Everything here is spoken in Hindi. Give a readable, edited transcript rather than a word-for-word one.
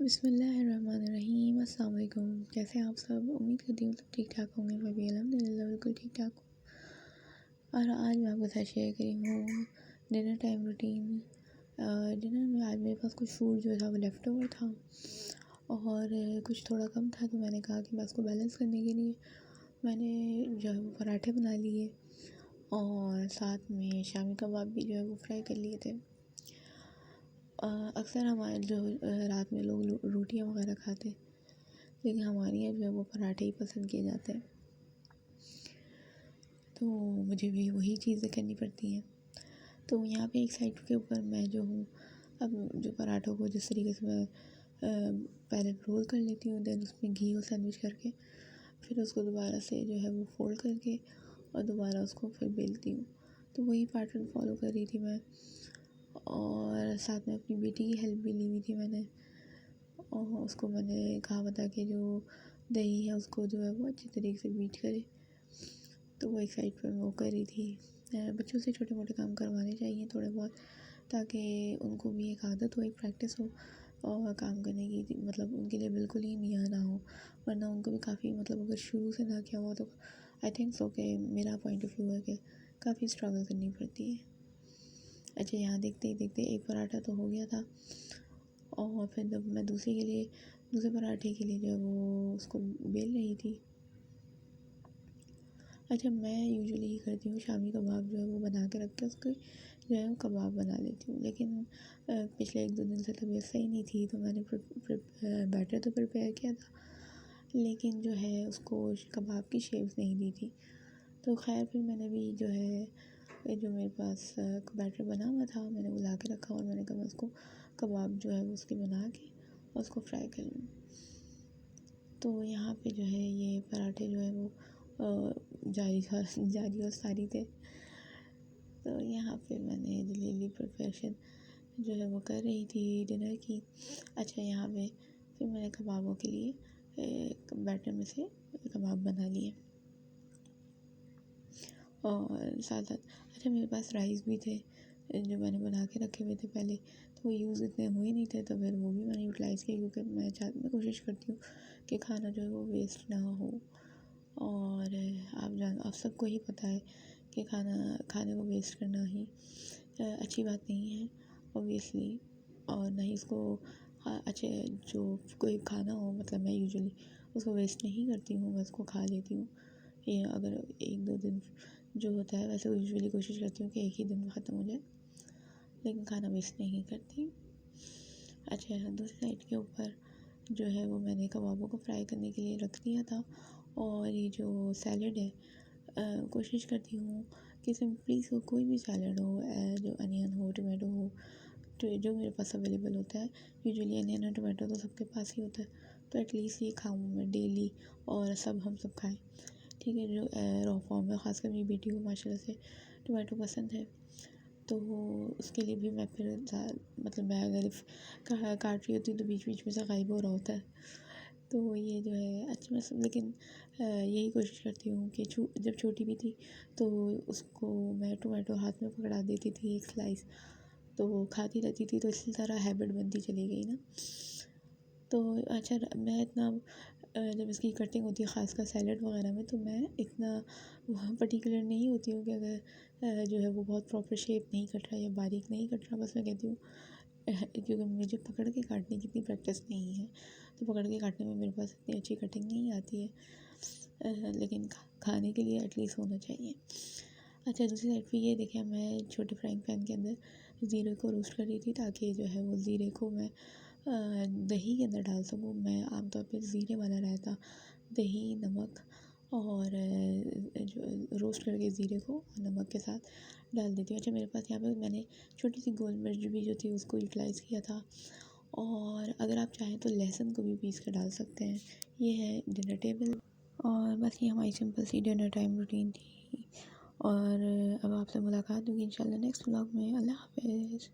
बिस्मिल्लाहिर्रहमानिर्रहीम। अस्सलाम वालेकुम। कैसे हैं आप सब? उम्मीद करती हूँ सब ठीक ठाक होंगे। मैं भी अल्हम्दुलिल्लाह बिल्कुल ठीक ठाक हूँ। और आज मैं आपके साथ शेयर करी हूँ डिनर टाइम रूटीन। डिनर में आज मेरे पास कुछ फूड जो था वो लेफ़्ट ओवर था और कुछ थोड़ा कम था, तो मैंने कहा कि मैं उसको बैलेंस करने के लिए मैंने जो है वो पराठे बना लिए और साथ में शामी कबाब भी जो है वो फ्राई कर लिए थे। अक्सर हमारे जो रात में लोग रोटियां वगैरह खाते हैं, लेकिन हमारे यहाँ जो है वो पराठे ही पसंद किए जाते हैं, तो मुझे भी वही चीज़ें करनी पड़ती हैं। तो यहाँ पे एक साइड के ऊपर मैं जो हूँ, अब जो पराठों को जिस तरीके से मैं पहले रोल कर लेती हूँ, देन उसमें घी और सैंडविच करके फिर उसको दोबारा से जो है वो फोल्ड करके और दोबारा उसको फिर बेलती हूँ। तो वही पैटर्न फॉलो कर रही थी मैं, और साथ में अपनी बेटी की हेल्प भी ली हुई थी मैंने। और उसको मैंने कहा बता कि जो दही है उसको जो है वो अच्छी तरीके से बीट करे, तो वो एक साइड पर वो कर रही थी। बच्चों से छोटे मोटे काम करवाने चाहिए थोड़े बहुत, ताकि उनको भी एक आदत हो, एक प्रैक्टिस हो और काम करने की, मतलब उनके लिए बिल्कुल ही नया ना हो, वरना उनको भी काफ़ी, मतलब अगर शुरू से ना किया हुआ तो आई थिंक सो कि मेरा पॉइंट ऑफ व्यू है कि काफ़ी स्ट्रगल करनी पड़ती है। अच्छा, यहाँ देखते ही देखते एक पराठा तो हो गया था और फिर जब मैं दूसरे पराठे के लिए जो है वो उसको बेल रही थी। अच्छा, मैं यूजुअली ही करती हूँ शामी कबाब जो है वो बना के रख के उसके जो है वो कबाब बना लेती हूँ, लेकिन पिछले 1-2 दिन से तबीयत सही नहीं थी, तो मैंने बैटर तो प्रिपेयर किया था, लेकिन जो है उसको कबाब की शेप्स नहीं दी थी। तो खैर फिर मैंने भी जो है जो मेरे पास बैटर बना हुआ था मैंने वो ला के रखा और मैंने कहा उसको कबाब जो है वो उसके बना के और उसको फ्राई कर लूँ। तो यहाँ पे जो है ये पराठे जो है वो जारी और सारी थे। तो यहाँ पे मैंने जल्दी प्रिपरेशन जो है वो कर रही थी डिनर की। अच्छा, यहाँ पे फिर मैंने कबाबों के लिए बैटर में से कबाब बना लिए और साथ साथ अच्छा मेरे पास राइस भी थे जो मैंने बना के रखे हुए थे पहले, तो वो यूज़ इतने हुए नहीं थे, तो फिर वो भी मैंने यूटिलाइज़ किया, क्योंकि मैं कोशिश करती हूँ कि खाना जो है वो वेस्ट ना हो। और आप सबको ही पता है कि खाने को वेस्ट करना ही अच्छी बात नहीं है ऑब्वियसली, और ना ही इसको अच्छे जो कोई खाना हो, मतलब मैं यूजुअली उसको वेस्ट नहीं करती हूँ, मैं उसको खा लेती हूँ। ये अगर 1-2 दिन जो होता है, वैसे यूजुअली कोशिश करती हूँ कि एक ही दिन में ख़त्म हो जाए, लेकिन खाना वेस्ट नहीं करती। अच्छा, दूसरी साइड के ऊपर जो है वो मैंने कबाबों को फ्राई करने के लिए रख दिया था, और ये जो सैलड है कोशिश करती हूँ कि सिंपली सो कोई भी सैलड हो, जो अनियन हो, टमाटो हो, तो जो मेरे पास अवेलेबल होता है, यूजुअली अनियन और टमाटो तो सबके पास ही होता है, तो एटलीस्ट ये खाऊँ मैं डेली और हम सब खाएं, ठीक है। जो रॉ फॉर्म में, ख़ासकर मेरी बेटी को माशाल्लाह से टमाटो पसंद है, तो उसके लिए भी मैं फिर मतलब मैं अगर काट रही होती हूँ तो बीच बीच में से गायब हो रहा होता है, तो ये जो है अच्छा मैं सब, लेकिन यही कोशिश करती हूँ कि जब छोटी भी थी तो उसको मैं टोमेटो हाथ में पकड़ा देती थी एक स्लाइस, तो वो खाती रहती थी, तो इसी तरह हैबिट बनती चली गई ना। तो अच्छा, मैं इतना जब इसकी कटिंग होती है ख़ासकर सैलड वगैरह में, तो मैं इतना पर्टिकुलर नहीं होती हूँ कि अगर जो है वो बहुत प्रॉपर शेप नहीं कट रहा या बारीक नहीं कट रहा, बस मैं कहती हूँ क्योंकि मुझे पकड़ के काटने की इतनी प्रैक्टिस नहीं है, तो पकड़ के काटने में मेरे पास इतनी अच्छी कटिंग नहीं आती है, लेकिन खाने के लिए एटलीस्ट होना चाहिए। अच्छा, दूसरी साइड पे ये देखें, मैं छोटे फ्राइंग पैन के अंदर ज़ीरे को रोस्ट कर रही थी, ताकि जो है वो ज़ीरे को मैं दही के अंदर डाल सकूँ। मैं आमतौर पे ज़ीरे वाला रायता दही, नमक और जो रोस्ट करके ज़ीरे को नमक के साथ डाल देती हूँ। अच्छा, मेरे पास यहाँ पे मैंने छोटी सी गोल मिर्च भी जो थी उसको यूटिलाइज़ किया था, और अगर आप चाहें तो लहसुन को भी पीस कर डाल सकते हैं। ये है डिनर टेबल, और बस ये हमारी सिंपल सी डिनर टाइम रूटीन थी, और अब आपसे मुलाकात होगी इंशाल्लाह नेक्स्ट व्लॉग में। अल्लाह हाफ़िज़।